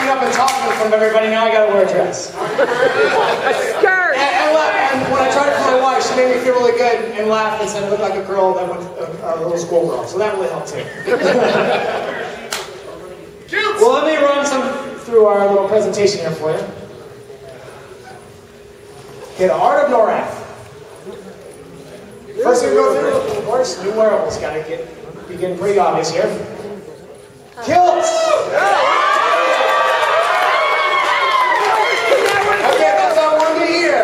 standing up and talking in front of everybody, now I gotta wear a dress. A skirt! And when I tried it for my wife, she made me feel really good and laughed and said I looked like a girl that went, a little schoolgirl. So that really helped too. Well, let me run through our little presentation here for you. Okay, the art of NORAD. First thing we go through, of course, new wearables. Got to be getting pretty obvious here. Kilts! Okay, that's all I wanted to hear.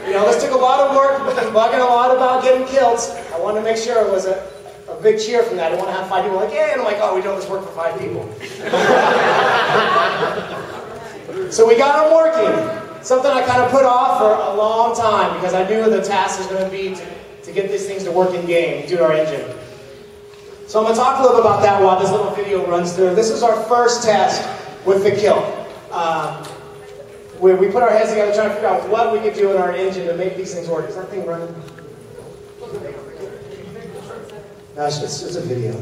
You know, this took a lot of work. We've been bugging a lot about getting kilts. I wanted to make sure it was a big cheer from that. I didn't want to have 5 people like, yeah, and I'm like, oh, we doing this work for 5 people. So we got them working. Something I kind of put off for a long time because I knew the task was going to be to get these things to work in game, due to our engine. So I'm going to talk a little bit about that while this little video runs through. This is our first test with the kilt. We put our heads together trying to figure out what we could do in our engine to make these things work. Is that thing running? No, it's a video.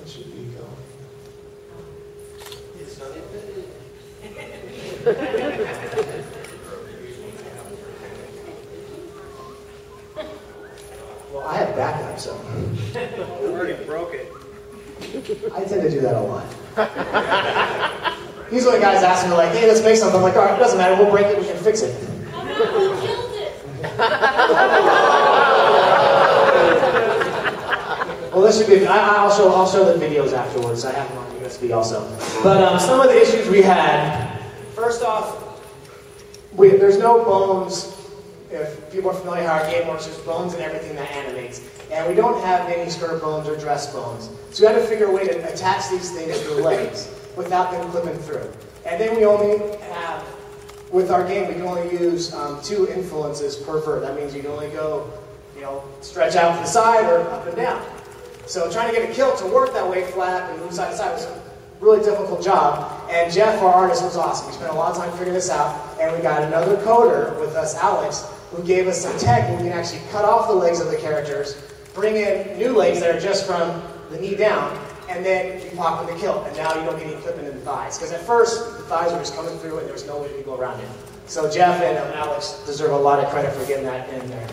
It should be going. Well, I have backup, so. You already broke it. I tend to do that a lot. Usually guys ask me like, hey, let's make something. I'm like, all right, it doesn't matter, we'll break it, we can fix it. Killed it. Well, this should be, I'll show the videos afterwards. I have them on USB also. But some of the issues we had, first off, there's no bones. If people are familiar how our game works, there's bones in everything that animates. And we don't have any skirt bones or dress bones. So we had to figure a way to attach these things to the legs without them clipping through. And then we only have, with our game, we can only use 2 influences per vert. That means you can only go, you know, stretch out to the side or up and down. So trying to get a kilt to work that way flat and move side to side was a really difficult job. And Jeff, our artist, was awesome. We spent a lot of time figuring this out. And we got another coder with us, Alex, who gave us some tech where we can actually cut off the legs of the characters, bring in new legs that are just from the knee down, and then you pop in the kilt. And now you don't get any clipping in the thighs. Because at first, the thighs were just coming through and there was no way to go around it. So Jeff and Alex deserve a lot of credit for getting that in there.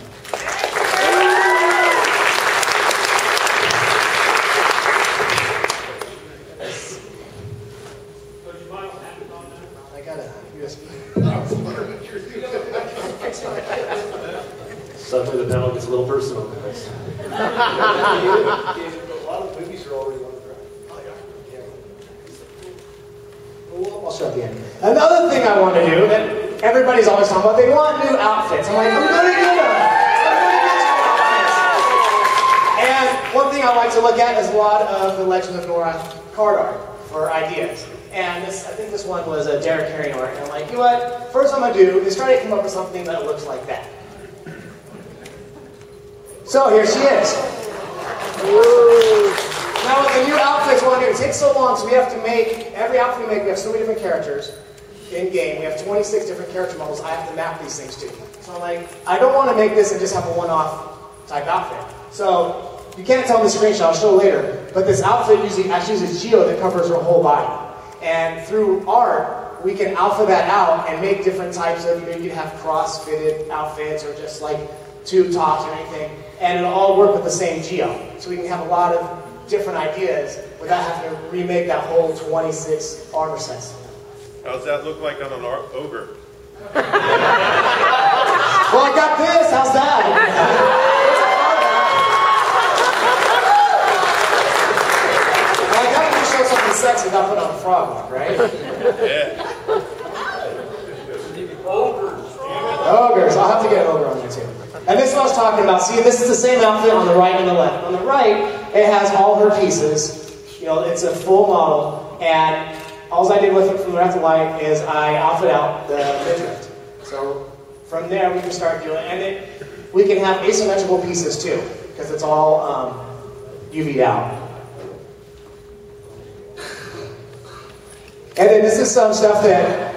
I got a USB. Suddenly the panel gets a little personal, guys. A lot of movies are already on the ground. Oh, yeah. I'll show at the end. Another thing I want to do that everybody's always talking about, they want new outfits. I'm like, I'm going to get them. And one thing I like to look at is a lot of the Legend of Nora card art for ideas. And I think this one was a Derek Herring art. And I'm like, you know what? First I'm going to do is try to come up with something that looks like that. So here she is. Now with the new outfits, what I do, it takes so long, so we have to make, every outfit we make, we have so many different characters in game. We have 26 different character models I have to map these things to. So I'm like, I don't want to make this and just have a one-off type outfit. So you can't tell in the screenshot, I'll show later, but this outfit actually uses geo that covers her whole body. And through art, we can alpha that out and make different types of, you know, you can have cross-fitted outfits or just like tube tops or anything, and it'll all work with the same geo. So we can have a lot of different ideas without having to remake that whole 26 armor sets. How's that look like on an ogre? Well, I got this, how's that? Well, I got to show something sexy without putting on a frog walk, right? Yeah. Ogres, I'll have to get an ogre on there too. And this is what I was talking about. See, this is the same outfit on the right and the left. On the right, it has all her pieces. You know, it's a full model. And all I did with it from left to right is I outfit out the midriff. So from there, we can start doing it. And then we can have asymmetrical pieces too, because it's all UV'd out. And then this is some stuff that...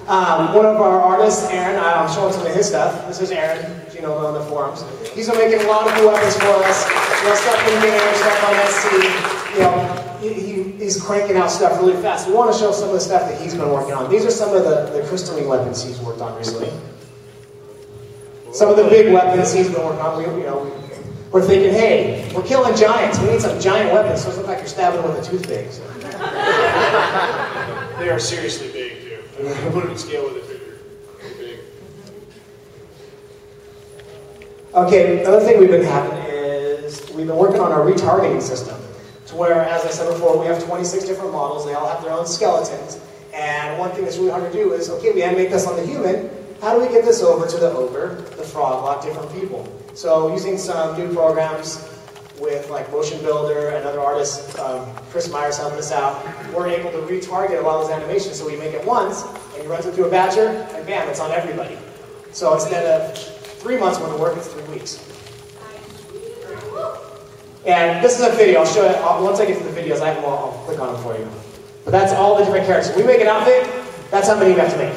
One of our artists, Aaron, I'm showing some of his stuff. This is Aaron, you know, on the forums. He's been making a lot of cool weapons for us. You know, stuff in game, stuff on SC. You know, he's cranking out stuff really fast. We want to show some of the stuff that he's been working on. These are some of the crystalline weapons he's worked on recently. Some of the big weapons he's been working on. We're thinking, hey, we're killing giants. We need some giant weapons, so it looks like you're stabbing with a toothpick. So. They are seriously big, too. I mean, you put them in scale with a figure. They're big. Okay, another thing we've been having is we've been working on our retargeting system. To where, as I said before, we have 26 different models. They all have their own skeletons. And one thing that's really hard to do is, okay, we animate this on the human. How do we get this over to the ogre, the frog, a lot of different people? So using some new programs with like Motion Builder and other artists, Chris Myers helping us out, we're able to retarget a lot of those animations. So we make it once, and he runs it through a batcher, and bam, it's on everybody. So instead of 3 months worth of work, it's 3 weeks. And this is a video. I'll show you, once I get to the videos, I'll click on them for you. But that's all the different characters. We make an outfit, that's how many we have to make.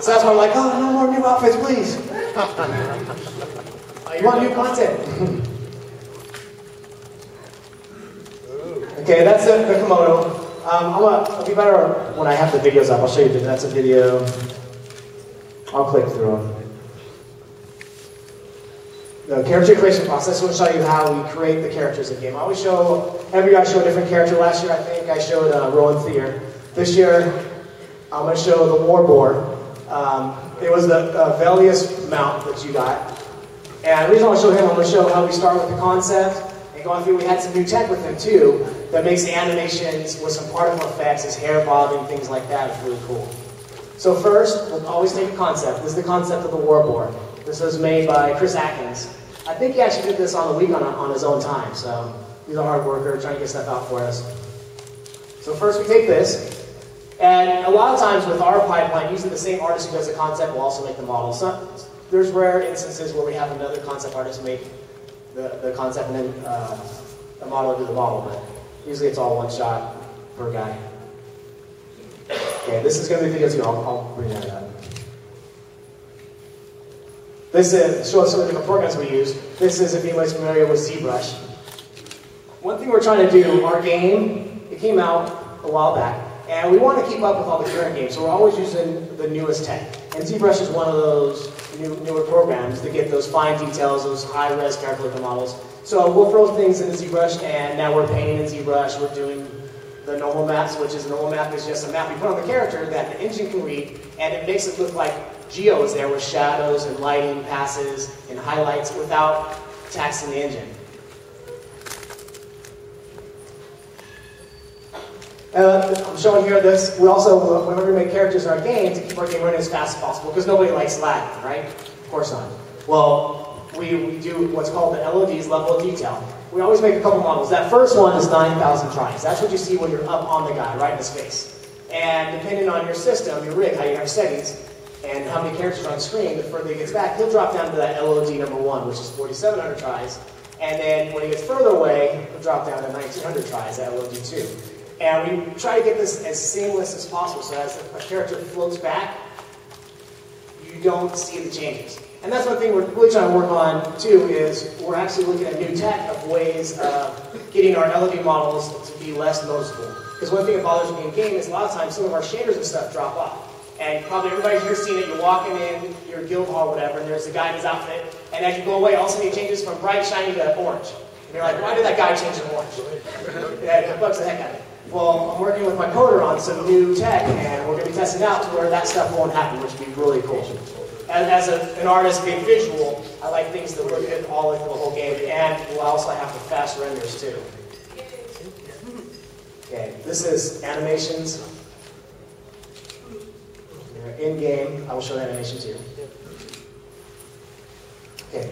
So that's why I'm like, oh, no more new outfits, please. You want new content. Okay, that's the kimono. I'll be better when I have the videos up. I'll show you that that's a video. I'll click through them. The character creation process will show you how we create the characters in game. I always show, every year I show a different character. Last year I think I showed Rowan Thier. This year I'm going to show the Warboar. It was the Velius mount that you got. And the reason I want to show him, I'm going to show how we start with the concept. And going through, we had some new tech with him too, that makes the animations with some particle effects, his hair bobbing, things like that. It's really cool. So first, we'll always take a concept. This is the concept of the Warboar. This was made by Chris Atkins. I think he actually did this on the week on his own time. So he's a hard worker, trying to get stuff out for us. So first we take this. And a lot of times with our pipeline, usually the same artist who does the concept will also make the model. So there's rare instances where we have another concept artist make the concept and then the model do the model. But usually it's all one shot per guy. Okay, this is going to be video too. I'll bring that up. This shows some of the different programs we use. This is, if anybody's familiar with ZBrush. One thing we're trying to do, our game, it came out a while back. And we want to keep up with all the current games, so we're always using the newest tech. And ZBrush is one of those newer programs that get those fine details, those high-res character models. So we'll throw things into ZBrush, and now we're painting in ZBrush. We're doing the normal maps, which is a normal map is just a map you put on the character that the engine can read, and it makes it look like Geo is there with shadows and lighting passes and highlights without taxing the engine. I'm showing here this. We also, whenever we make characters in our game, to keep our game running as fast as possible, because nobody likes lag, right? Of course not. Well, we do what's called the LODs, level of detail. We always make a couple models. That first one is 9,000 tries. That's what you see when you're up on the guy, right in his face. And depending on your system, your rig, how you have settings, and how many characters are on screen, the further he gets back, he'll drop down to that LOD number 1, which is 4,700 tries. And then when he gets further away, he'll drop down to 1,900 tries, that LOD 2. And we try to get this as seamless as possible, so as a character floats back, you don't see the changes. And that's one thing we're really trying to work on, too, is we're actually looking at new tech of ways of getting our LOD models to be less noticeable. Because one thing that bothers me in game is a lot of times some of our shaders and stuff drop off. And probably everybody here's seen it, you're walking in your guild hall or whatever, and there's a guy in his outfit, and as you go away, all of a sudden he changes from bright, shiny to orange. And you're like, why did that guy change to orange? It bugs the heck out of me. Well, I'm working with my coder on some new tech, and we're going to be testing out to where that stuff won't happen, which would be really cool. As an artist being visual, I like things that look good all over the whole game, and we'll also have the fast renders too. Okay, this is animations. In game, I will show the animations here. Okay,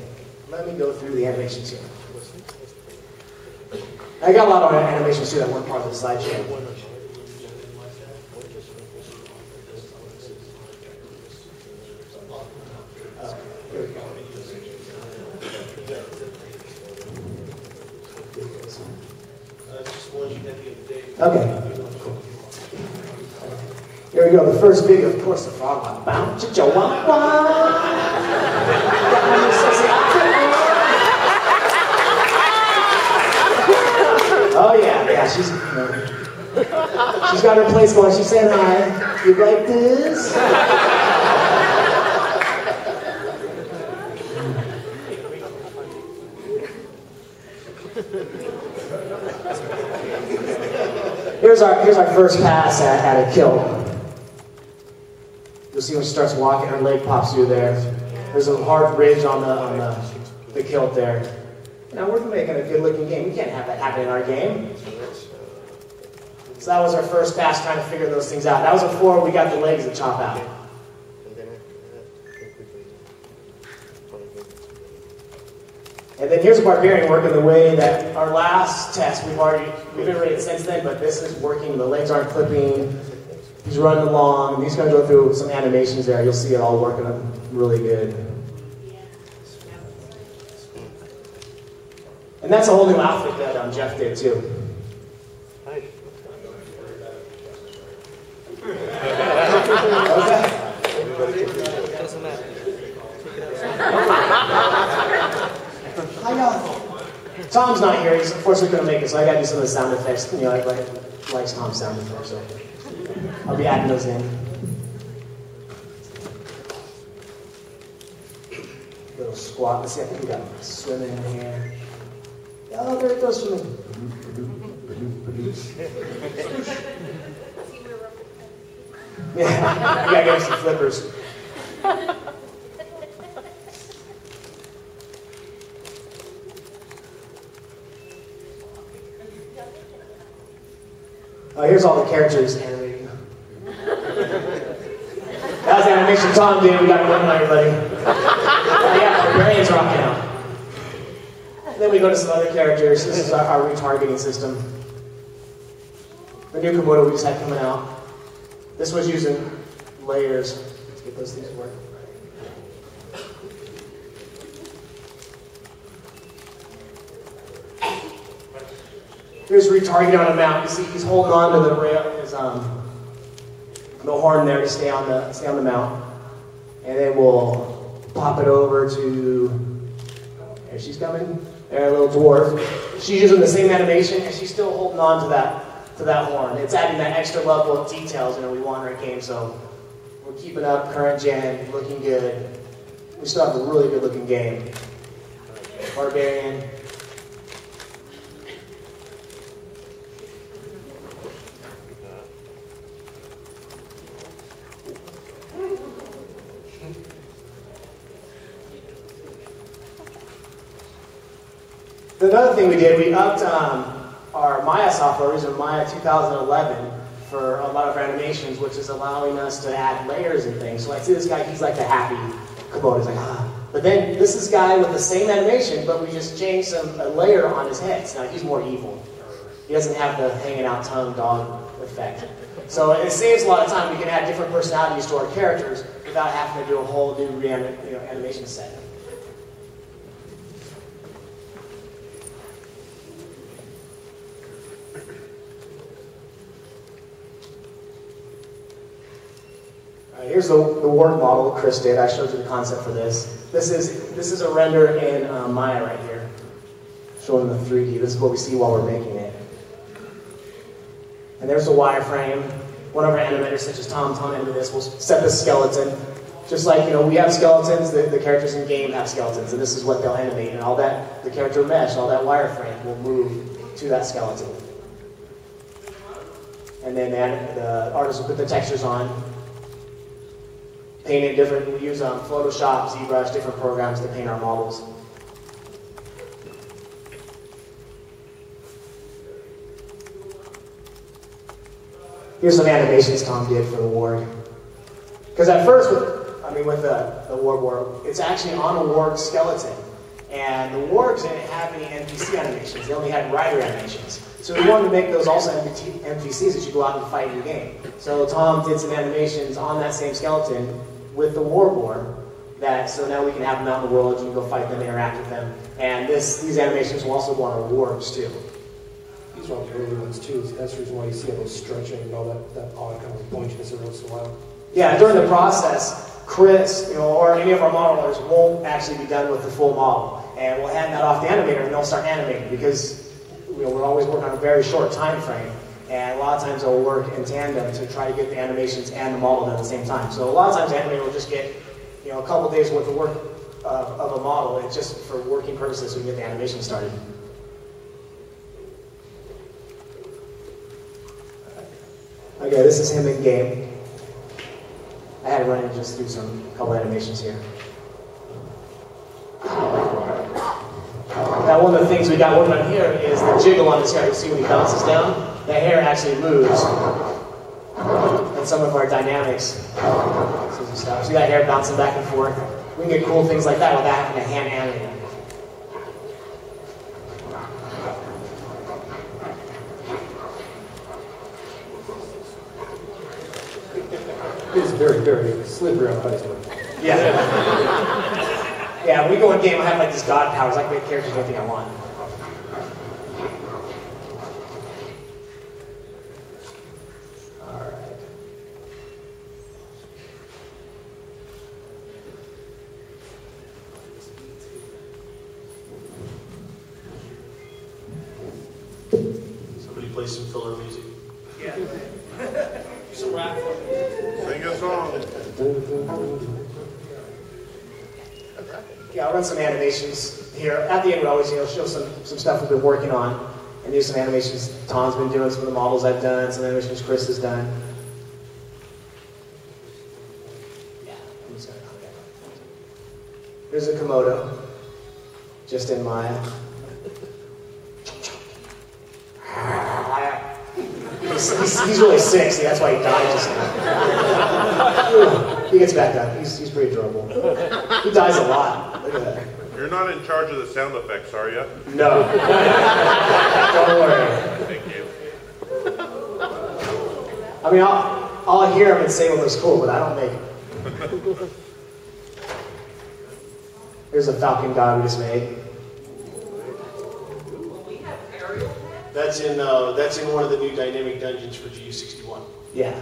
let me go through the animations here. I got a lot of animations too, that weren't part of the slideshow. Here we go. Okay. Here we you go. The first video, of course, the frog one. Bow, cha wah wah. Got my new sexy outfit on. Oh yeah, she's she's got her place going. She's saying hi. You like this? Here's our first pass at a kilt. You'll see when she starts walking, her leg pops through there. There's a hard ridge on the kilt there. Now we're making a good-looking game. We can't have that happen in our game. So that was our first pass trying to figure those things out. That was before we got the legs to chop out. And then here's a barbarian working the way that our last test, we've iterated since then, but this is working. The legs aren't clipping. He's running along. He's going to go through some animations there. You'll see it all working really good. And that's a whole new outfit that Jeff did too. Hi y'all. Tom's not here. He's unfortunately couldn't make it, so I got to do some of the sound effects. You know, I like Tom's sound effects, so I'll be adding those in. Little squat. Let's see. I think we got swimming in here. Oh, there it goes swimming. Yeah, you gotta get some flippers. Here's all the characters animating. That was the animation Tom did. We got it working on everybody. Yeah, barbarians rocking out. And then we go to some other characters. This is our retargeting system. The new Komodo we just had coming out. This was using layers. Let's get those things to work. Here's retargeting on a mount. You see he's holding on to the rail, his the horn there to stay on the mount. And then we'll pop it over to, there she's coming. There, a little dwarf. She's using the same animation and she's still holding on to that horn. It's adding that extra level of details we want in our game, so we're keeping up current gen, looking good. We still have a really good looking game. Barbarian. Another thing we did, we upped our Maya software. We're using Maya 2011 for a lot of our animations, which is allowing us to add layers and things. So I see this guy, he's like the happy Komodo. He's like, ah. But then this is a guy with the same animation, but we just changed a layer on his head. So now he's more evil. He doesn't have the hanging out tongue dog effect. So it saves a lot of time. We can add different personalities to our characters without having to do a whole new animation set. Here's the work model Chris did. I showed you the concept for this. This is a render in Maya right here, showing the 3D. This is what we see while we're making it. And there's the wireframe. One of our animators, such as Tom into this, will set the skeleton. Just like we have skeletons, the characters in game have skeletons, and this is what they'll animate. And all that, the character mesh, all that wireframe will move to that skeleton. And then the artist will put the textures on. Paint it different. We use Photoshop, ZBrush, different programs to paint our models. Here's some animations Tom did for the warg. Because at first, with the Warboar, it's actually on a warg skeleton. And the wargs didn't have any NPC animations. They only had rider animations. So we wanted to make those also NPCs that you go out and fight in the game. So Tom did some animations on that same skeleton with the Warboar, so now we can have them out in the world, you can go fight them, interact with them. And these animations will also go on our wargs too. These are all the early ones too, so that's the reason why you see all those stretching and all that odd kind of pointiness every once in a while. Yeah, during the process, Chris, or any of our modelers won't actually be done with the full model. And we'll hand that off to the animator and they'll start animating because we're always working on a very short time frame. And a lot of times they'll work in tandem to try to get the animations and the model done at the same time. So a lot of times the animator will just get a couple days worth of work of a model. It's just for working purposes so we can get the animation started. Okay, this is him in game. I had to run and just do a couple animations here. Now one of the things we got working on here is the jiggle on his hair. You see when he bounces down, the hair actually moves. And some of our dynamics. So you got hair bouncing back and forth. We can get cool things like that without having to hand animate it. It's very, very slippery on high school. Yeah. Yeah, when we go in game, I have like these god powers. I can make characters do anything I want. Alright. Somebody play some filler music. Yeah. Some rap. Sing a song. Yeah, I'll run some animations here. At the end, we always show some stuff we've been working on and do some animations Tom's been doing, some of the models I've done, some animations Chris has done. Yeah, I'm just gonna okay. Here's a Komodo, just in Maya. He's really sick, see, that's why he died just now. He gets back up. He's pretty adorable. He dies a lot. Look at that. You're not in charge of the sound effects, are you? No. Don't worry. Thank you. I mean, I'll hear him and say what looks cool, but I don't make it. Here's a falcon god we just made. That's in one of the new dynamic dungeons for GU61. Yeah.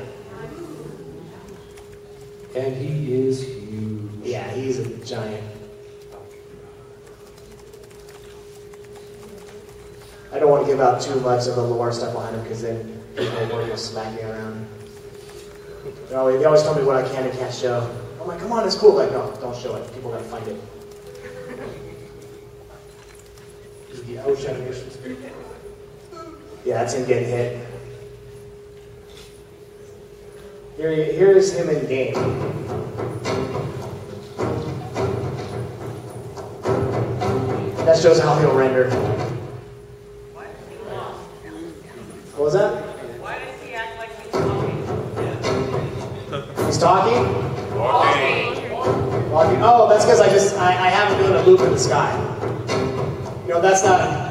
And he is huge. Yeah, he's a giant. I don't want to give out too much of the lore stuff behind him because then people will smack me around. They always tell me what I can and can't show. I'm like, come on, it's cool. Like, no, don't show it. People are going to find it. Is the ouch animations. Yeah, that's him getting hit. Here's him in game. That shows how he'll render. What was that? Why does he act like he's talking? He's talking? Walking. Oh, that's because I have him doing a loop in the sky. That's not...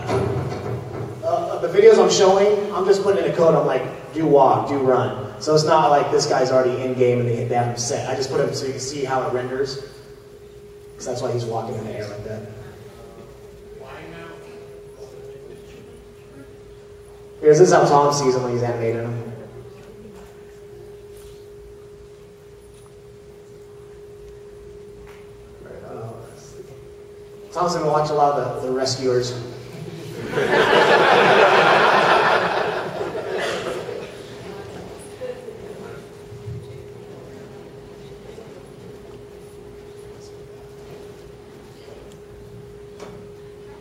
the videos I'm showing, I'm just putting in a code. I'm like, do walk, do run. So it's not like this guy's already in game and they have him set. I just put him so you can see how it renders. Because that's why he's walking in the air like that. This is how Tom sees him when he's animating him. Tom's going to watch a lot of the rescuers.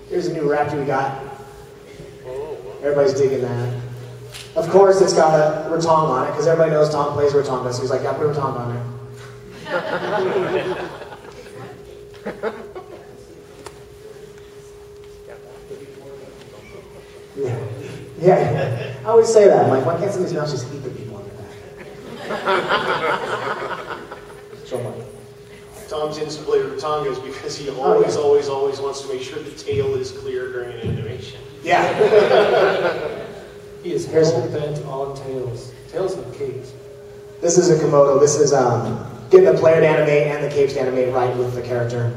Here's a new raptor we got. Everybody's digging that. Of course, it's got a Ratong on it, because everybody knows Tom plays Ratong, so he's like, yeah, put Ratong on there. Yeah. I always say that. I'm like, why can't somebody else just eat the people on their back? Show them. Tom's instant blade of Ratonga is because he always wants to make sure the tail is clear during an animation. Yeah. He is hell-bent on tails. Tails and capes. This is a Komodo. This is getting the player to animate and the capes to animate right with the character.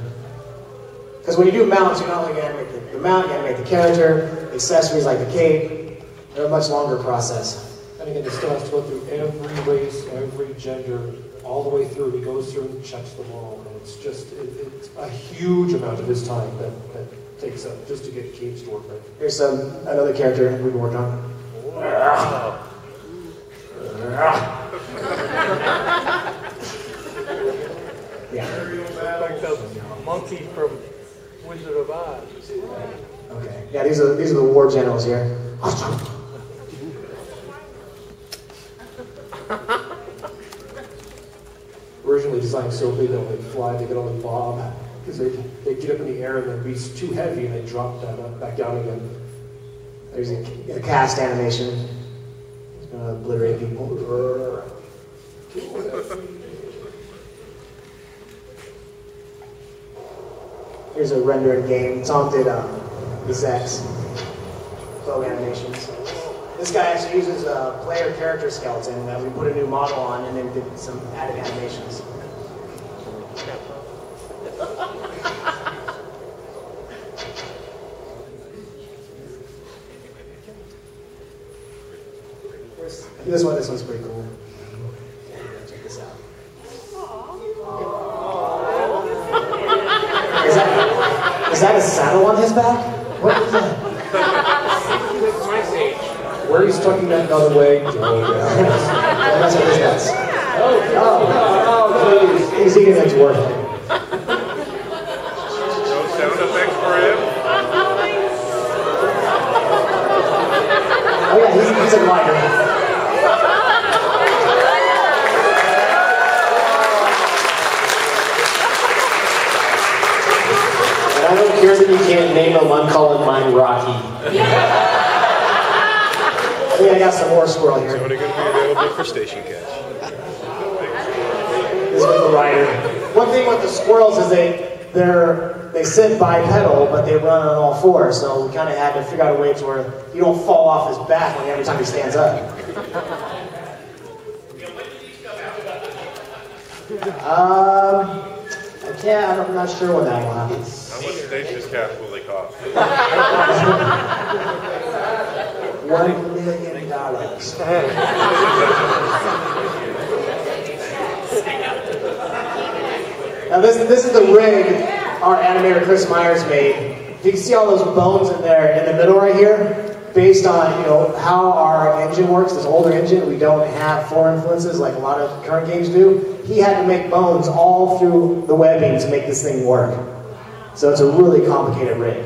Because when you do mounts, you not only animate the mount, you animate the character, accessories like the cape, They're a much longer process. And again, this still has to go through every race, every gender, all the way through. He goes through and checks them all. And it's just, it's a huge amount of his time that takes up just to get capes to work right. Here's another character we've been working on. Yeah. Like the monkey from Wizard of Oz. Okay. Yeah, these are the war generals here. Originally designed so big that when they fly, they could only bob because they get up in the air and they'd be too heavy and they drop back down again. There's a cast animation. It's going to obliterate people. Here's a rendered game. Tom did the sex flow animations. This guy actually uses a player character skeleton that we put a new model on and then did some added animations. This one's pretty cool. Check this out. Is that a saddle on his back? What is that? Where he's tucking that another way. That's what this does. Oh, please. He's eating it to work. No sound effects for him? Oh yeah, he's a glider. And I don't care that you can't name him, I'm calling mine Rocky. I think I got some more squirrel here. Only going to be available for station cash. This is the rider. One thing with the squirrels is they sit bipedal, but they run on all fours. So we kind of had to figure out a way to where you don't fall off his back every time he stands up. I'm not sure when that will happen. How much station cash will they cost? $1 million. Now this is the rig our animator Chris Myers made. You can see all those bones in there in the middle right here. Based on how our engine works, this older engine, we don't have floor influences like a lot of current games do. He had to make bones all through the webbing to make this thing work. So it's a really complicated rig.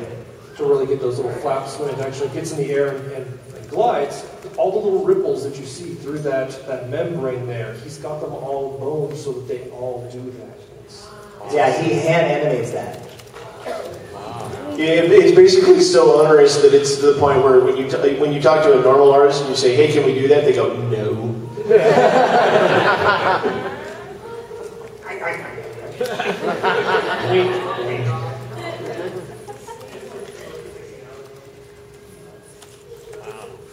To really get those little flaps when it actually gets in the air and glides, all the little ripples that you see through that membrane there, he's got them all boned so that they all do that. Awesome. Yeah, he hand animates that. Yeah, it's basically so onerous that it's to the point where when you talk to a normal artist and you say, "Hey, can we do that?" They go, "No."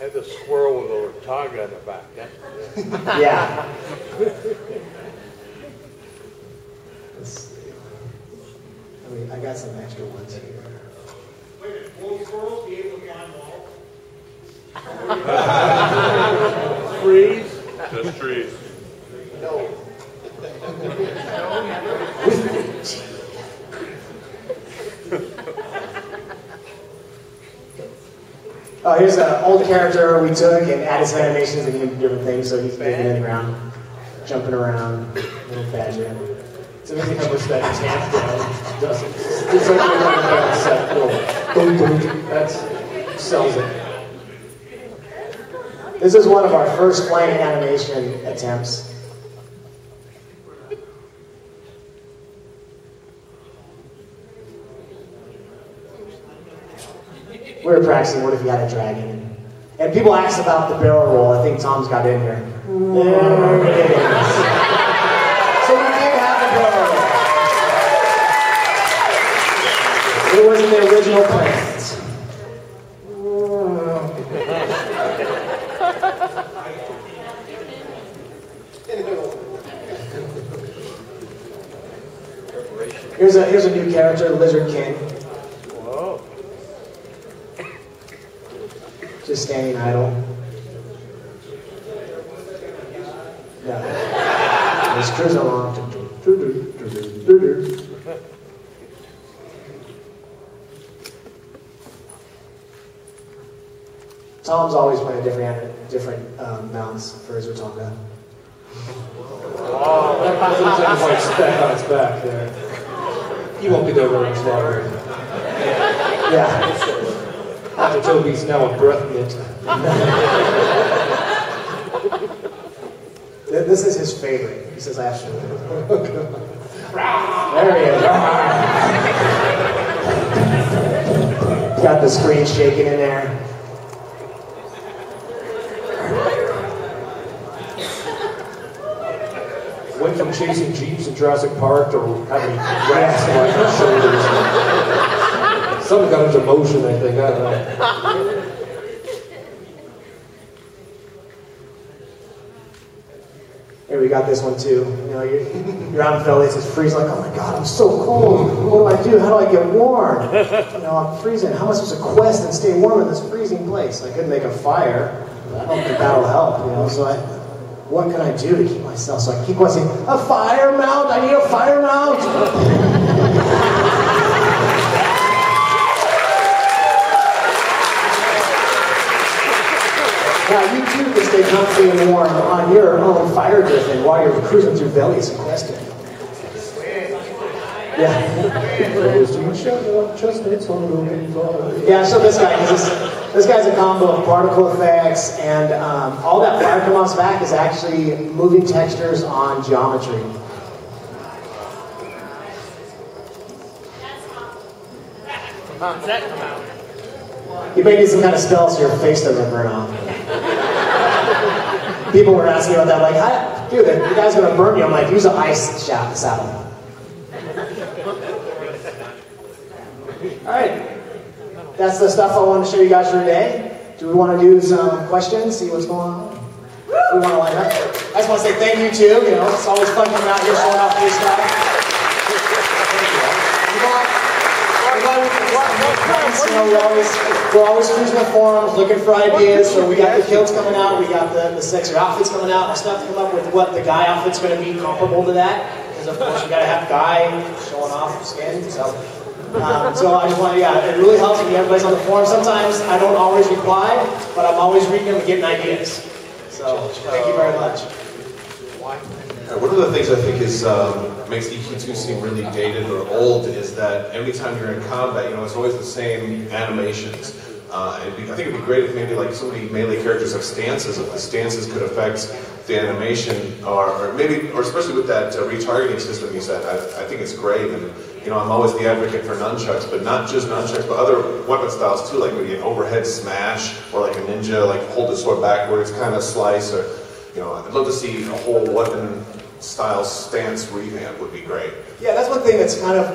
Had the squirrel with a target on the back. Yeah. I got some extra ones here. Wait, will squirrels be able to climb walls? Trees. Just trees. No. Oh, here's an old character we took and added some animations and did different things. So he's digging in the ground, jumping around, little badger. It's amazing how much that tamp down doesn't. It's like a set. Boom, boom. That sells it. This is one of our first flying animation attempts. We were practicing what if you had a dragon. And people asked about the barrel roll. I think Tom's got in here. There it is. So we did have a barrel roll. It was in the original plans. Here's a new character, Lizard King. Whoa. Just standing idle. Yeah. Just cruising along. Tom's always playing different mounts for his Rotunda. Oh, that looks like it's like stacked on its back there. He won't be there very much longer. Yeah. After Toby's now a breath mint. This is his favorite. He says, I have to. There he is. Got the screen shaking in there. Went from chasing Jeeps in Jurassic Park to having rats on his shoulders. Something got into motion, I think. I don't know. Here we got this one too. You know, you're out in Philly, it's freezing. Like, oh my God, I'm so cold. What do I do? How do I get warm? You know, I'm freezing. How am I supposed to quest and stay warm in this freezing place? I could make a fire. I don't think that'll help. You know, so what can I do to keep myself? So I keep questing. A fire mount. I need a fire mount. Now, you too can stay comfy and warm on your own fire driven while you're cruising through Velius and questing. Yeah. Yeah, so this guy, because this guy's a combo of particle effects, and all that fire come off back is actually moving textures on geometry. How's that come out? You may need some kind of spell so your face doesn't burn off. People were asking about that, like, dude, the guy's going to burn you. I'm like, use an ice saddle. All right. That's the stuff I wanted to show you guys for today. Do we want to do some questions, see what's going on? We want to line up. I just want to say thank you, too. You know, it's always fun coming out here showing off new stuff. We're always cruising the forums, looking for ideas. So we got the kilts coming out, we got the sexier outfits coming out. Our stuff to come up with what the guy outfit's going to be comparable to that. Because of course you got to have guy showing off skin. So I just want to, it really helps when everybody's on the forum. Sometimes I don't always reply, but I'm always reading them and getting ideas. So thank you very much. One of the things I think is makes EQ2 seem really dated or old is that every time you're in combat, you know, it's always the same animations. I think it'd be great if maybe like so many melee characters have stances. If the stances could affect the animation, or especially with that retargeting system you said, I think it's great. And you know, I'm always the advocate for nunchucks, but not just nunchucks, but other weapon styles too, like maybe an overhead smash or like a ninja, like hold the sword backwards, kind of slice, or you know, I'd love to see a whole weapon style stance revamp would be great. Yeah, that's one thing that's kind of,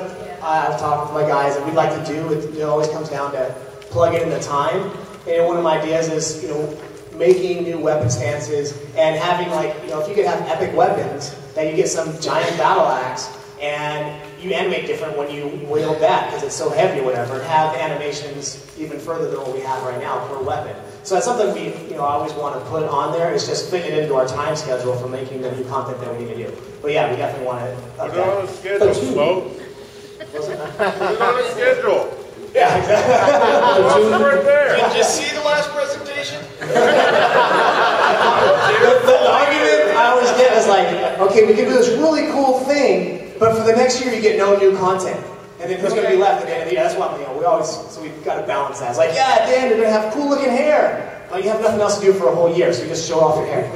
I've talked with my guys and we'd like to do, it always comes down to plug it in the time. And one of my ideas is, you know, making new weapon stances and having like, you know, if you could have epic weapons, then you get some giant battle axe and you animate different when you wield that because it's so heavy or whatever, and have animations even further than what we have right now per weapon. So that's something we, you know, always want to put on there. It's just fitting it into our time schedule for making the new content that we need to do. But yeah, we definitely want to. Put it on a schedule, Flo. Put it on a schedule. Yeah, exactly. Right there. Did you see the last presentation? The argument I always get is like, okay, we can do this really cool thing, but for the next year you get no new content. And then who's going to be left at the end of the year? That's why, you know, so we've got to balance that. It's like, yeah, at the end you're going to have cool looking hair. But you have nothing else to do for a whole year, so you just show off your hair.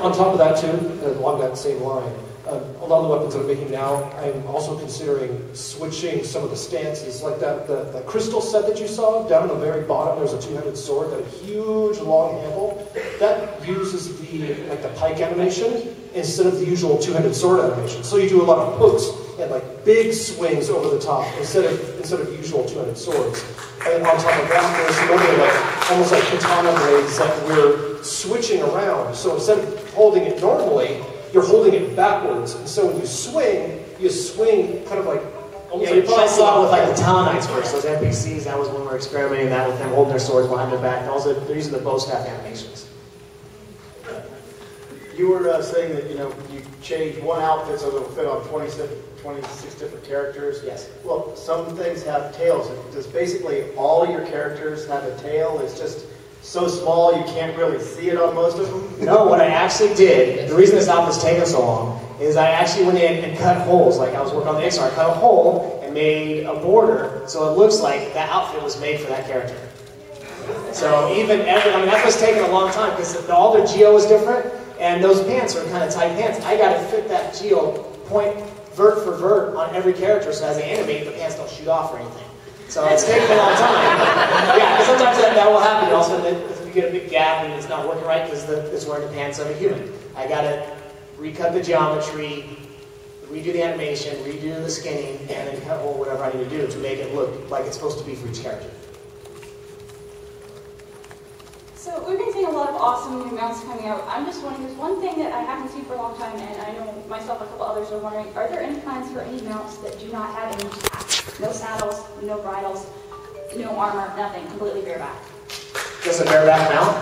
On top of that too, along that same line, a lot of the weapons that I'm making now, I'm also considering switching some of the stances, like the crystal set that you saw down at the very bottom. There's a two-handed sword, that huge long handle that uses the pike animation instead of the usual two-handed sword animation. So you do a lot of hooks and like big swings over the top instead of usual two-handed swords. And on top of that, there's some other like almost like katana blades that we're switching around. So instead of holding it normally, you're holding it backwards, and so when you swing kind of like almost you probably saw it with like the Town Knights first. Those NPCs, that was when we were experimenting that with them holding their swords behind their back. They're using the bow staff animations. You were saying that, you change one outfit so it'll fit on 26 different characters. Yes. Well, some things have tails. Does basically all your characters have a tail? It's just so small you can't really see it on most of them? No, what I actually did, the reason this outfit's taken so long, is I actually went in and cut holes. Like I was working on the XR, I cut a hole and made a border so it looks like that outfit was made for that character. So even, that was taking a long time because all their geo is different. And those pants are kind of tight pants. I got to fit that geo point vert for vert on every character so as they animate, the pants don't shoot off or anything. So it's taken a long time. Yeah, because sometimes that will happen. Also, if you get a big gap and it's not working right because it's wearing the pants of a human. I got to recut the geometry, redo the animation, redo the skinning, and then cut hole whatever I need to do to make it look like it's supposed to be for each character. So we've been seeing a lot of awesome new mounts coming out. I'm just wondering, there's one thing that I haven't seen for a long time, and I know myself and a couple others are wondering, are there any plans for any mounts that do not have any straps? No saddles, no bridles, no armor, nothing, completely bareback. Just a bareback mount?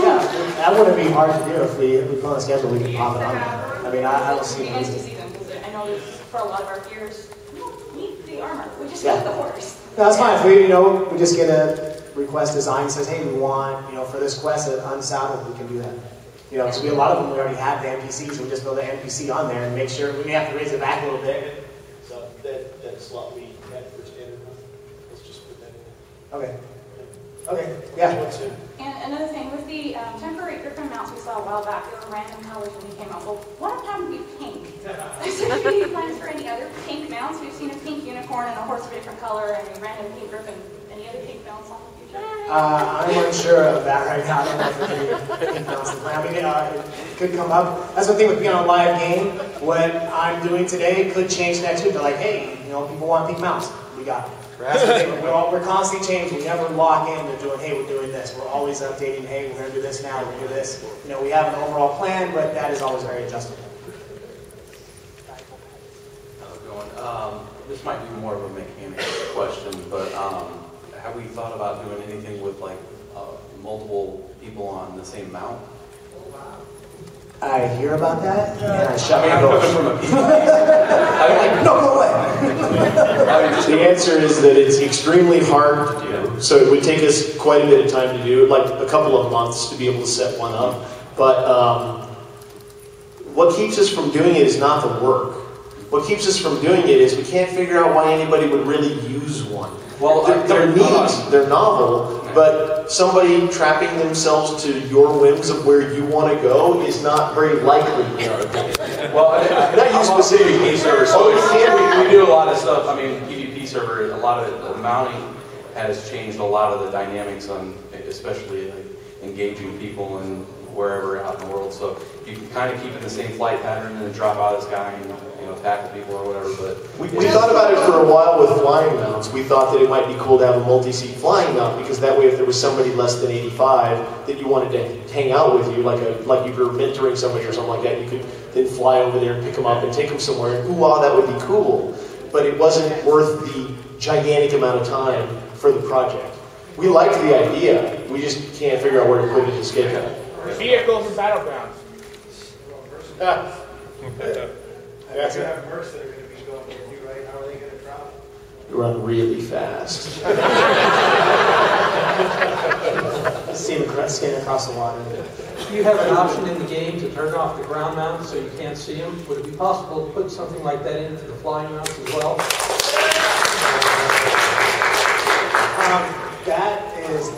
Yeah, that wouldn't be hard to do if we put on a schedule, we could pop it on. I mean, I don't see It'd be nice to see them, because I know that for a lot of our peers, we don't need the armor, we just need the horse. No, that's fine. If we, we just get a request design says, hey, we want, for this quest, unsaddled, we can do that. Because a lot of them, we already have the NPCs, we just build the NPC on there and make sure, we may have to raise it back a little bit. So that slot we had for standard, let's just put that in there. Okay. Okay, yeah. And another thing, with the temporary Griffin mounts we saw a while back, there were random colors when they came out. Well, one of them would be pink. Is there any plans for any other pink mounts? We've seen a pink unicorn and a horse of a different color and a random pink griffin. Any other pink mounts on the future? I'm unsure of that right now. I don't know if there's any pink mounts in the plan. I mean, it could come up. That's the thing with being on a live game. What I'm doing today could change next week. They're like, hey, people want pink mounts. We got it. That's the thing. We're constantly changing. We never lock in to doing, hey, we're doing this. We're always updating, hey, we're going to do this now, we're going to do this. We have an overall plan, but that is always very adjustable. How's it going? This might be more of a mechanical question, but have we thought about doing anything with multiple people on the same mount? I hear about that, and I shut my I'm door. coming from a piece. No, go away. The answer is that it's extremely hard to do. So it would take us quite a bit of time to do, like a couple of months to be able to set one up. But what keeps us from doing it is not the work. What keeps us from doing it is we can't figure out why anybody would really use one. Well, they're neat, they're novel, but somebody trapping themselves to your whims of where you want to go is not very likely in our opinion. Well, not you specifically. PvP server, so we do a lot of stuff. I mean, PvP server, a lot of the mounting has changed a lot of the dynamics on, especially engaging people and wherever out in the world. So you can kind of keep in the same flight pattern and then drop out of the sky and tackle people or whatever. But we thought about it for a while with flying mounts. We thought that it might be cool to have a multi-seat flying mount because that way, if there was somebody less than 85 that you wanted to hang out with you, like you were mentoring somebody or something like that, you could then fly over there and pick them up and take them somewhere. And ooh, that would be cool. But it wasn't worth the gigantic amount of time for the project. We liked the idea. We just can't figure out where to put it to schedule. Vehicles and battlegrounds. You have mercs that are going to be going with you, right? How are they going to travel? Run really fast. Skin across the water. You have an option in the game to turn off the ground mounts so you can't see them. Would it be possible to put something like that into the flying mounts as well? That is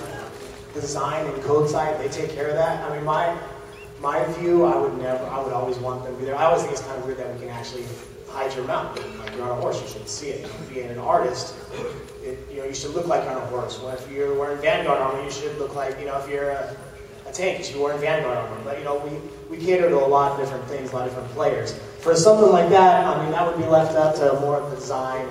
design and code side. They take care of that. I mean, my view, I would always want them to be there. I always think it's kind of weird that we can actually hide your mount. Like you're on a horse, you should see it. Being an artist, you should look like you're on a horse. Well, if you're wearing Vanguard armor, you should look like, if you're a tank, you should be wearing Vanguard armor. But, we cater to a lot of different things, a lot of different players. For something like that, I mean, that would be left up to more of the design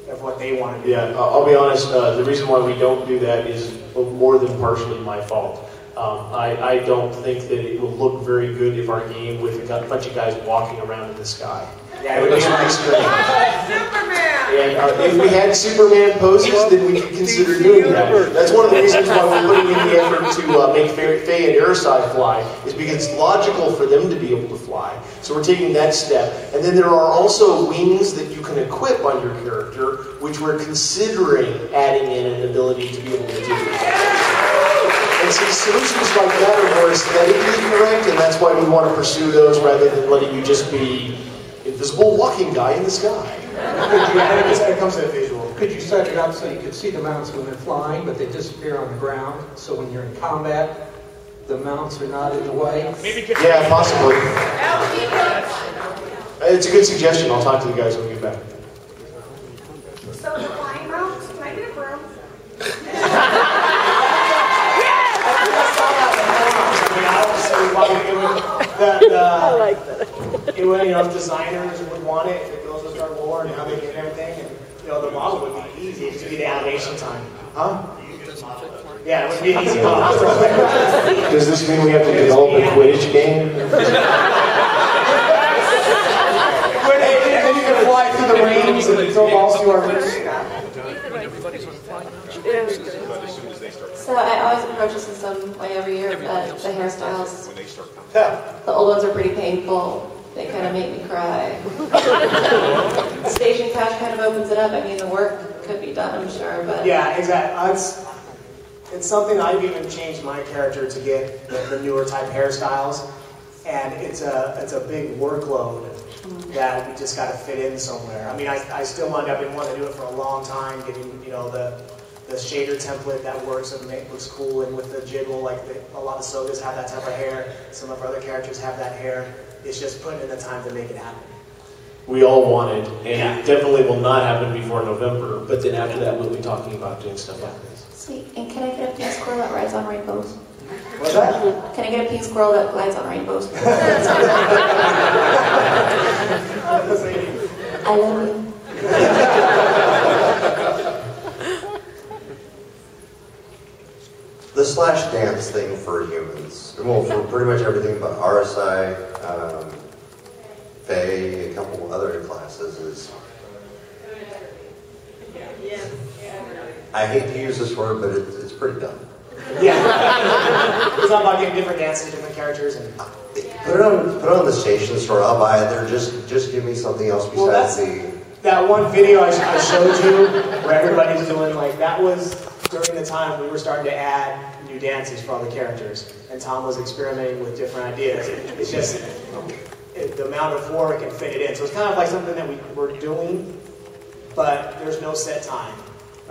of what they want to do. Yeah, I'll be honest, the reason why we don't do that is more than partially my fault. I don't think that it will look very good if our game with a bunch of guys walking around in the sky. Yeah, it would be nice. Superman! And If we had Superman poses, then we could consider doing that. That's one of the reasons why we're putting in the effort to make Faye and Urusai fly, is because it's logical for them to be able to fly. So we're taking that step. And then there are also wings that you can equip on your character, which we're considering adding in an ability to be able to do. And see, solutions like that are more aesthetically correct, and that's why we want to pursue those rather than letting you just be invisible walking guy in the sky. It comes to the visual. Could you set it up so you could see the mounts when they're flying, but they disappear on the ground? So when you're in combat, the mounts are not in the way? Yeah, possibly. It's a good suggestion. I'll talk to the guys when we get back. So the flying mounts, can I get a broom? I like that. It would, if designers would want it, if it goes with our lore and how they get everything, and the model would be easy. It would be the animation time. Huh? Yeah, it would be an easy model. Does this mean we have to develop a Quidditch game? And then you can fly through the rings and throw balls to our rings. So I always approach this in some way every year, but the hairstyles, the old ones are pretty painful. They kind of make me cry. Station Cash kind of opens it up. I mean, the work could be done, I'm sure, but... Yeah, exactly. It's something I've even changed my character to get the newer type hairstyles, and it's a big workload that we just got to fit in somewhere. I mean, I still wind up and want to do it for a long time, getting the shader template that works and looks cool, and with the jiggle, like a lot of Sogas have that type of hair. Some of our other characters have that hair. It's just putting in the time to make it happen. We all want it, and it definitely will not happen before November, but then after that we'll be talking about doing stuff like this. Sweet. And can I get a pink squirrel that rides on rainbows? What's that? Can I get a pink squirrel that glides on rainbows? I love you. The slash dance thing for humans, well, for pretty much everything but RSI, Faye, a couple other classes is, I hate to use this word, but it's pretty dumb. Yeah. It's not about getting different dances, different characters, and put it on the station store. I'll buy it there. Just give me something else besides that one video I showed you where everybody's doing that was during the time we were starting to add new dances for all the characters, and Tom was experimenting with different ideas. It's just the amount of work and fit it in. So it's kind of like something that we're doing, but there's no set time.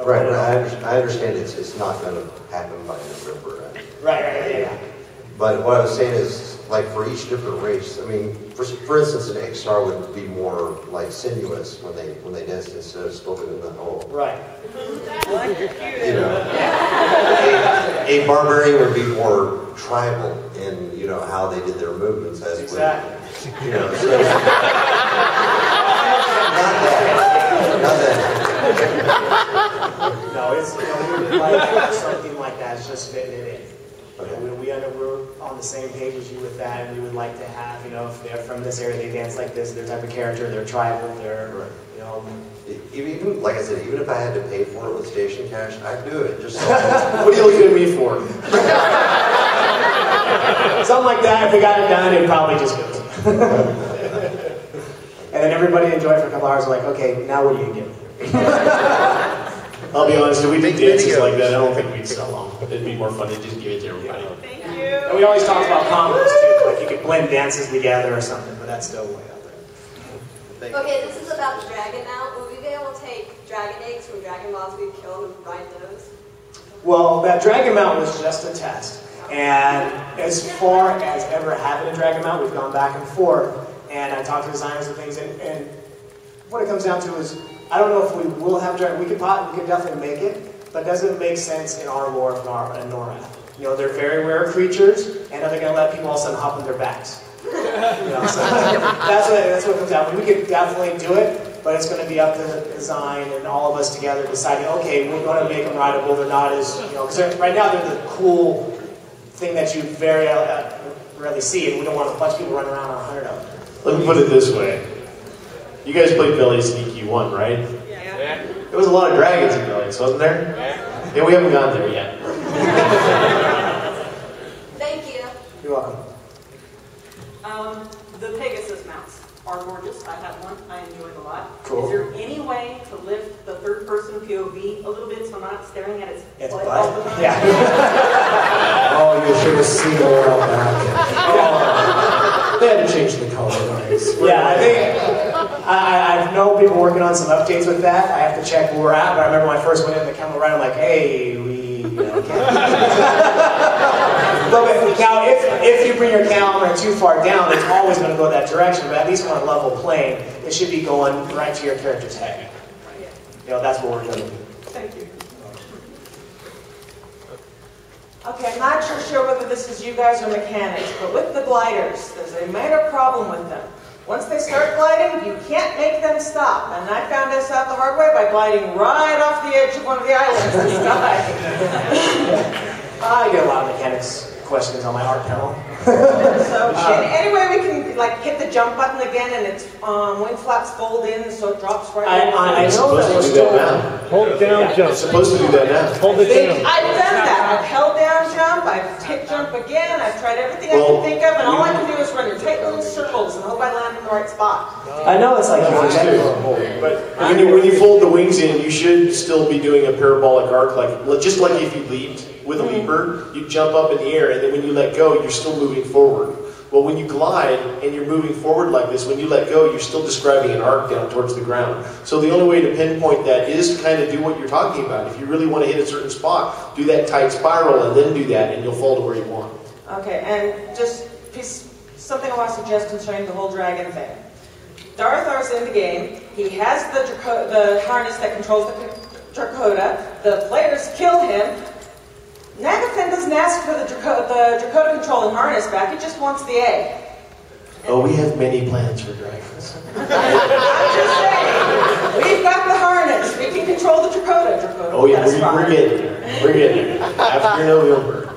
Right, I understand it's not going to happen by November. Right, yeah. But what I was saying is, for each different race, I mean, for instance, an XR would be more sinuous when they dance instead of spoken in the hole. Right. A barbarian would be more tribal in how they did their movements as exactly. So, not that. No, it's something like that. It's just fitting it in. We're on the same page as you with that, and we would like to have, if they're from this area, they dance like this, their type of character, they're tribal, they're, Even, like I said, even if I had to pay for it with station cash, I'd do it. Just what are you looking at me for? Something like that, if we got it done, it probably just goes. And then everybody enjoyed it for a couple hours, like, okay, now what do you give me? I'll be honest, if we did dances like that, I don't think we'd sell them. It'd be more fun to just give it to everybody. Thank you. And we always talk about combos too, like you could blend dances together or something, but that's still way out there. Okay, this is about the dragon mount. Will we be able to take dragon eggs from dragon balls we've killed and ride those? Well, that dragon mount was just a test. And as far as ever having a dragon mount, we've gone back and forth. And I talked to designers and things, and what it comes down to is, I don't know if we will have dragon. We could definitely make it, but it doesn't make sense in our lore of NORAD. They're very rare creatures, and are they going to let people all of a sudden hop on their backs? So that's what it comes down to. We could definitely do it, but it's going to be up to the design and all of us together deciding, okay, we're going to make them rideable. They're not as, because right now they're the cool thing that you very rarely see, and we don't want a bunch of people running around on 100 of them. Let me put it this way. You guys played Belly's EQ1, right? Yeah. There was a lot of dragons in Gillies, wasn't there? Yeah, we haven't gotten there yet. Thank you. You're welcome. The Pegasus mounts are gorgeous. I have one. I enjoy it a lot. Cool. Is there any way to lift the third-person POV a little bit so I'm not staring at its It's butt butt? all the time? Yeah. Oh, you should have seen the world back. Oh, they had to change the color lines. Yeah, I think I know people working on some updates with that. I have to check where we're at, but I remember when I first went in the camera ride, I'm like, hey, we can't. But now, if you bring your camera too far down, it's always going to go that direction, but at least on a level plane, it should be going right to your character's head. That's what we're doing. Thank you. Okay, I'm not sure whether this is you guys or mechanics, but with the gliders, there's a minor problem with them. Once they start gliding, you can't make them stop. And I found this out the hard way by gliding right off the edge of one of the islands in the sky. I get a lot of mechanics questions on my art panel. So, any way we can hit the jump button again and its wing flaps fold in so it drops right in? I know that we're still Hold down jump. It's supposed to do that now. Hold it down. I've done that. I've held down jump, I've hit jump again, I've tried everything I can think of, and all I can do is run in tight little circles and hope I land in the right spot. I know it's like you're but when you fold the wings in, you should still be doing a parabolic arc, just like if you leaped with a leaper, you jump up in the air, and then when you let go, you're still moving forward. Well, when you glide and you're moving forward like this, when you let go, you're still describing an arc down towards the ground. So the only way to pinpoint that is to kind of do what you're talking about. If you really want to hit a certain spot, do that tight spiral and then do that, and you'll fall to where you want. Okay, and just something I want to suggest concerning the whole dragon thing. Darthar's in the game. He has the harness that controls the Dracoda. The players kill him. Nagafen doesn't ask for the Dracoda controlling harness back. He just wants the egg. Oh, we have many plans for dragons. I'm just saying. We've got the harness. We can control the Dracoda. Oh yeah, we're getting there. We're getting there. After November.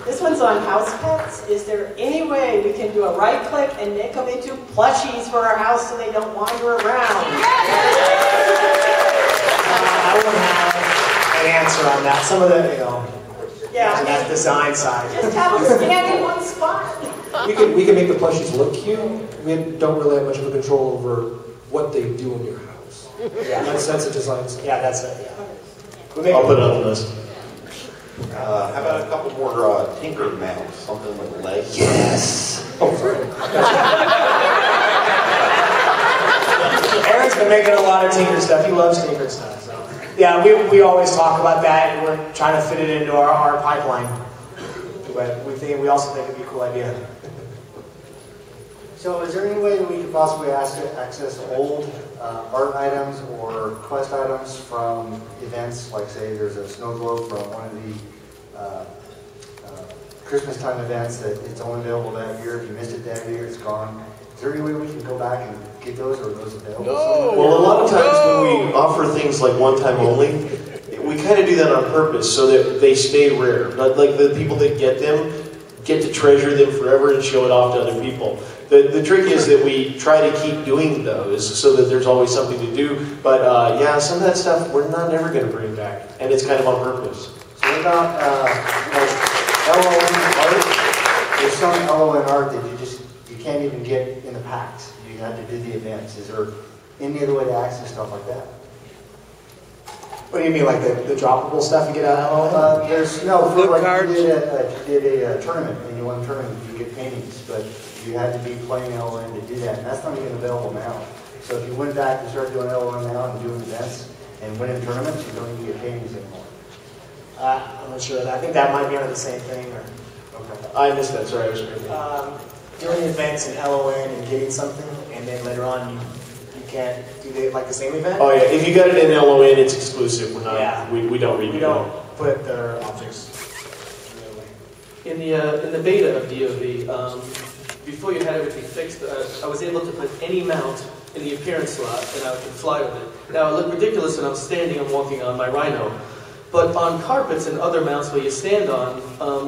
This one's on house pets. Is there any way we can do a right click and make them into plushies for our house so they don't wander around? I wouldn't have an answer on that. Some of the, yeah, that design side. Just have them stand in one spot. We can make the plushies look cute. We don't really have much of a control over what they do in your house. Yeah, that's a design side. Yeah, that's it. Yeah. I'll put it on the list. How about a couple more tinker mounts, something with legs? Yes. Oh, sorry. Aaron's been making a lot of tinker stuff. He loves tinker stuff. So. Yeah, we always talk about that, and we're trying to fit it into our pipeline. But we also think it'd be a cool idea. So is there any way that we could possibly access old art items or quest items from events, like say there's a snow globe from one of the Christmas time events that it's only available that year. If you missed it that year, it's gone. Is there any way we can go back and get those, or are those available? No. Well, a lot of times when we offer things like one time only, we kind of do that on purpose so that they stay rare. Like the people that get them get to treasure them forever and show it off to other people. The trick is that we try to keep doing those so that there's always something to do. But yeah, some of that stuff we're not ever going to bring back, and it's kind of on purpose. So what about like LON art? There's some LON art that you can't even get in the packs. You have to do the events. Is there any other way to access stuff like that? What do you mean, like the droppable stuff you get out of LON? There's no, for like you did a tournament and you won a tournament, you get paintings, but you had to be playing LON to do that, and that's not even available now. So if you went back and started doing LON now and doing events and winning tournaments, you don't even get paintings anymore. I'm not sure. I think that might be under the same thing. Or okay. I missed that. Sorry, I was doing events in LON and getting something, and then later on you can't do the same event. Oh yeah, if you got it in LON, it's exclusive. We're not. Yeah. We don't read. We don't put their objects. In the beta of DOV, before you had everything fixed, I was able to put any mount in the appearance slot, and I could fly with it. Now, it looked ridiculous when I'm standing and walking on my Rhino, but on carpets and other mounts where you stand on,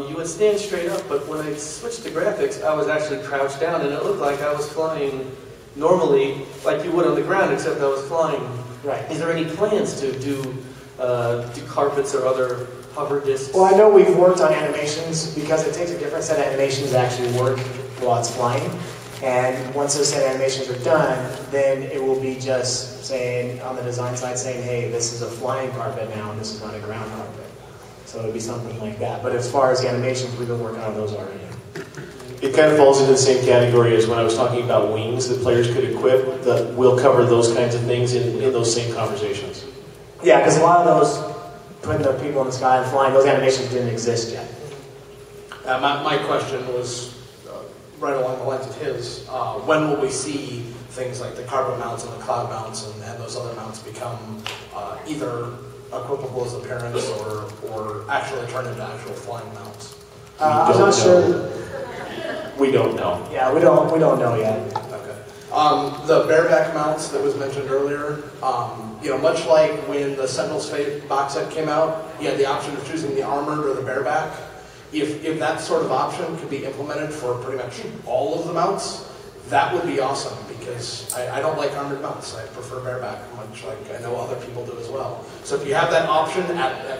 you would stand straight up, but when I switched to graphics, I was actually crouched down, and it looked like I was flying normally like you would on the ground, except I was flying. Right. Is there any plans to do carpets or other hover discs? Well, I know we've worked on animations because it takes a different set of animations to actually work while it's flying. And once those set of animations are done, then it will be just saying, on the design side, saying, hey, this is a flying carpet now, and this is not a ground carpet. So it would be something like that. But as far as the animations, we've been working on those already. It kind of falls into the same category as when I was talking about wings that players could equip. We'll cover those kinds of things in those same conversations. Yeah, because a lot of those, putting the people in the sky and flying, those animations didn't exist yet. My question was right along the lines of his. When will we see things like the carpet mounts and the cloud mounts and those other mounts become either equipable as appearance or actually turn into actual flying mounts? I'm not sure. We don't know. Yeah, we don't know yet. Okay. The bareback mounts that was mentioned earlier, much like when the Sentinel's Fate box set came out, you had the option of choosing the armored or the bareback. If that sort of option could be implemented for pretty much all of the mounts, that would be awesome, because I don't like armored mounts. I prefer bareback, much like I know other people do as well. So if you have that option at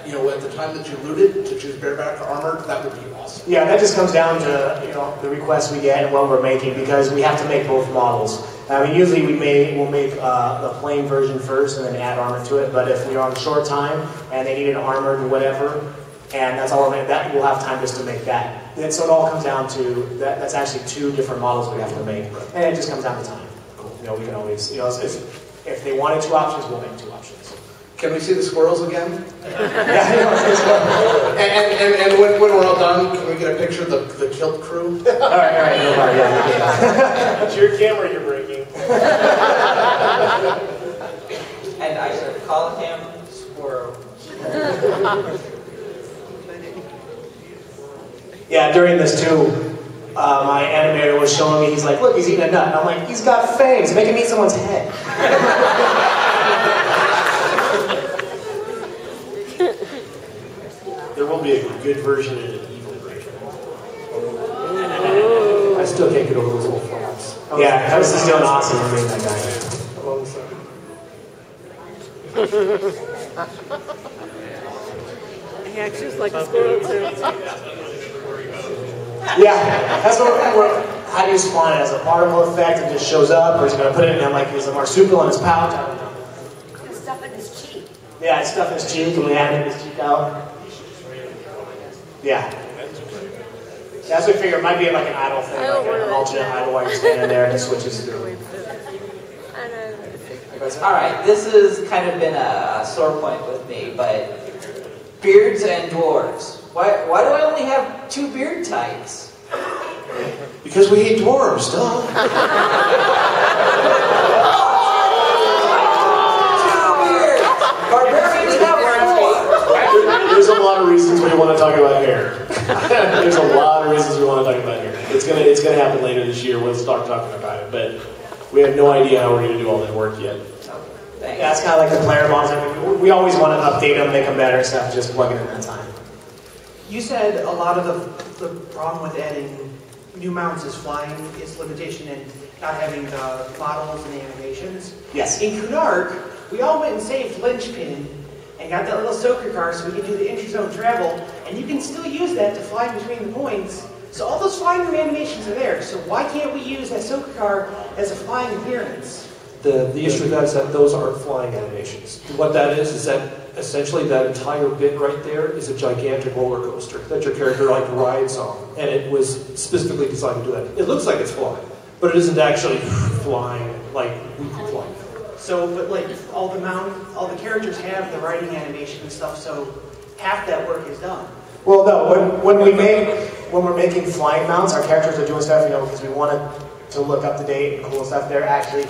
the time that you looted to choose bareback or armored, that would be awesome. Yeah, that just comes down to the requests we get and what we're making, because we have to make both models. I mean, usually we'll make the plain version first and then add armor to it. But if we're on short time and they need an armored or whatever, and that's all we're making, that we'll have time just to make that. And so it all comes down to that. That's actually two different models we have to make, and it just comes down to time. We can always, if they wanted two options, we'll make two options. Can we see the squirrels again? Yeah. And when we're all done, can we get a picture of the kilt crew? all right, no problem. Yeah. It's your camera you're breaking. And I should call him Squirrel. Yeah, during this too, my animator was showing me, he's like, look, he's eating a nut. And I'm like, he's got fangs, make him eat someone's head. There will be a good version and an evil version. I still can't get over those little flaps. Yeah, House is doing awesome for being that guy. He acts just like a squirrel too. Yeah, that's what how do you spawn it? As a particle effect, it just shows up, or is it going to put it in like as a marsupial in his pouch? I don't know. Stuff in his cheek. Yeah, it's stuff in his cheek, and we animate his cheek out. Yeah. That's what we figure. It might be like an idle thing, like an alternate idle while you're standing there, and it switches through. Alright, this has kind of been a sore point with me, but beards and dwarves. Why do I only have two beard types? Because we hate dwarves, duh. Barbarians have four. There's a lot of reasons we want to talk about hair. There's a lot of reasons we want to talk about hair. It's gonna happen later this year. We'll start talking about it, but we have no idea how we're going to do all that work yet. Yeah, it's kind of like the player models. We always want to update them, make them better, instead of just plugging in that time. You said a lot of the problem with adding new mounts is flying, is limitation and not having the models and the animations. Yes. In Kunark, we all went and saved Linchpin and got that little soaker car so we could do the intra-zone travel, and you can still use that to fly between the points. So all those flying room animations are there, so why can't we use that soaker car as a flying appearance? The issue with that is that those aren't flying animations. What that is that essentially that entire bit right there is a gigantic roller coaster that your character rides on, and it was specifically designed to do that. It looks like it's flying, but it isn't actually flying like we can fly. So, but like all the characters have the riding animation and stuff, so half that work is done. Well, no. When we're making flying mounts, our characters are doing stuff, because we want to look up to date and cool stuff. They're actually,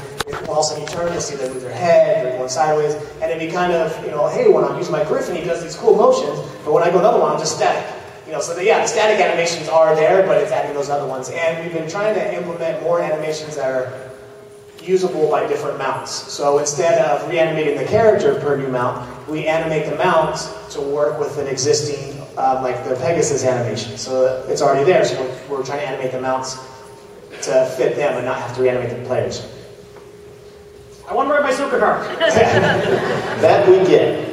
all of a sudden you turn, you see them move their head, they're going sideways, and it'd be kind of, hey, when I'm using my Griffin, he does these cool motions, but when I go another one, I'm just static. So the static animations are there, but it's adding those other ones. And we've been trying to implement more animations that are usable by different mounts. So instead of reanimating the character per new mount, we animate the mount to work with an existing, like the Pegasus animation. So it's already there, so we're trying to animate the mounts to fit them and not have to reanimate the players. I want to ride my soccer car. That we get.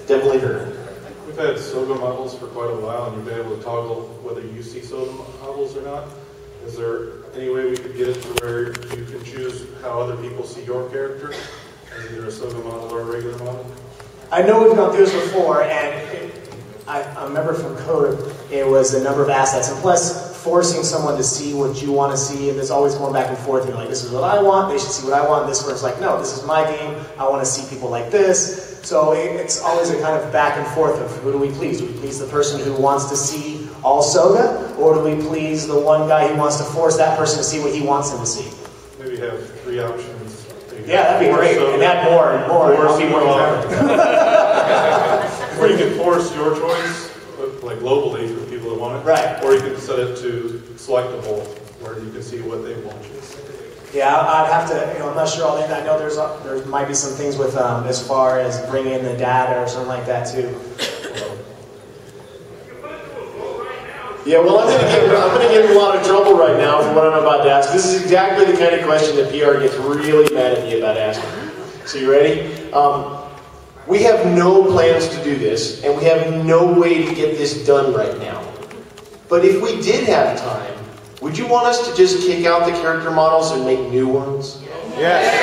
Definitely heard. We've had SOGA models for quite a while, and you've been able to toggle whether you see SOGA models or not. Is there any way we could get it to where you can choose how other people see your character, as either a SOGA model or a regular model? I know we've gone through this before, and I remember from code, it was a number of assets, and plus forcing someone to see what you want to see, and there's always going back and forth. You're like, this is what I want, they should see what I want. This person's like, no, this is my game, I want to see people like this. So it's always a kind of back and forth of who do we please? Do we please the person who wants to see all SOGA, or do we please the one guy who wants to force that person to see what he wants him to see? Maybe have 3 options. Yeah, that'd be great. And add more and more. I'll be more Or you can force your choice, like globally for people that want it. Right. Or you can set it to selectable, where you can see what they want. Yeah, I'd have to, I'm not sure all that. I know there might be some things with, as far as bringing in the data or something like that too. Yeah, well, I'm going to get in a lot of trouble right now for what I'm about to ask. This is exactly the kind of question that PR gets really mad at me about asking. So you ready? We have no plans to do this, and we have no way to get this done right now. But if we did have time, would you want us to just kick out the character models and make new ones? Yes.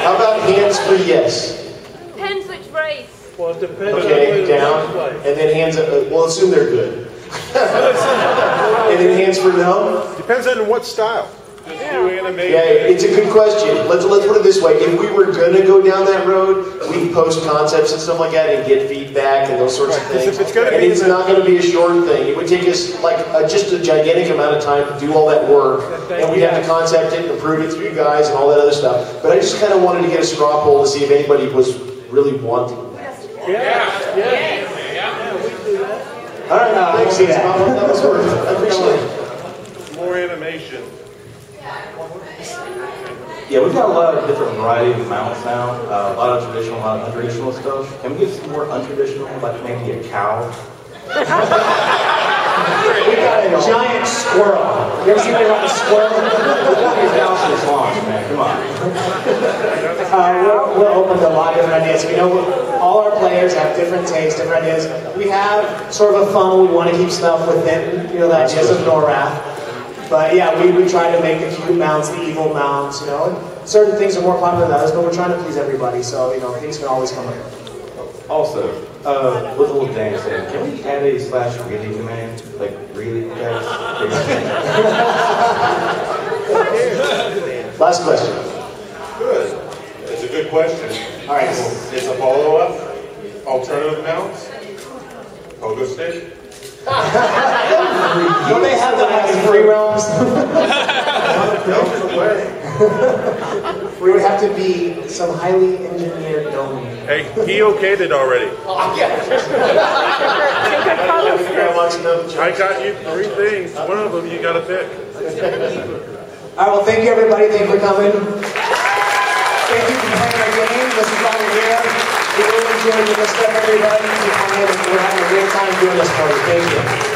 How about hands for yes? Depends which race. Well, it depends. Okay, down, and then hands up. Well, assume they're good. And then hands for no? Depends on what style. Yeah, it's a good question. Let's put it this way. If we were going to go down that road, we'd post concepts and stuff like that and get feedback and those sorts of things. And it's not going to be a short thing. It would take us like just a gigantic amount of time to do all that work. And we'd have to concept it and approve it through you guys and all that other stuff. But I just kind of wanted to get a straw poll to see if anybody was really wanting that. Yeah. We do that. All right, thanks. That was worth it. I appreciate it. More animation. Yeah, we've got a lot of different variety of mounts now. A lot of traditional, a lot of untraditional stuff. Can we get some more untraditional, like maybe a cow? We got a giant squirrel. You ever seen anything about a squirrel? These houses launch, man. Come on. We're open to a lot of different ideas. We know all our players have different tastes, different ideas. We have sort of a funnel. We want to keep stuff within, the ideas of NORAD. But yeah, we try to make the cute mounts, the evil mounts, and certain things are more popular than others, but we're trying to please everybody, so, things can always come up. Also, with a little dance in, can we add a /really command? Like, really, guys? Last question. Good. It's a good question. All right. It's a follow-up. Alternative mounts. Pogo stick. Don't they have that in free realms? We would have to be some highly engineered dome. Hey, he okayed it already. I got you 3 things. One of them you got to pick. All right, well, thank you, everybody. Thank you for coming. Thank you for playing our game. This is why we're here. We really enjoyed this stuff, everybody. We're having a great time doing this for you. Thank you.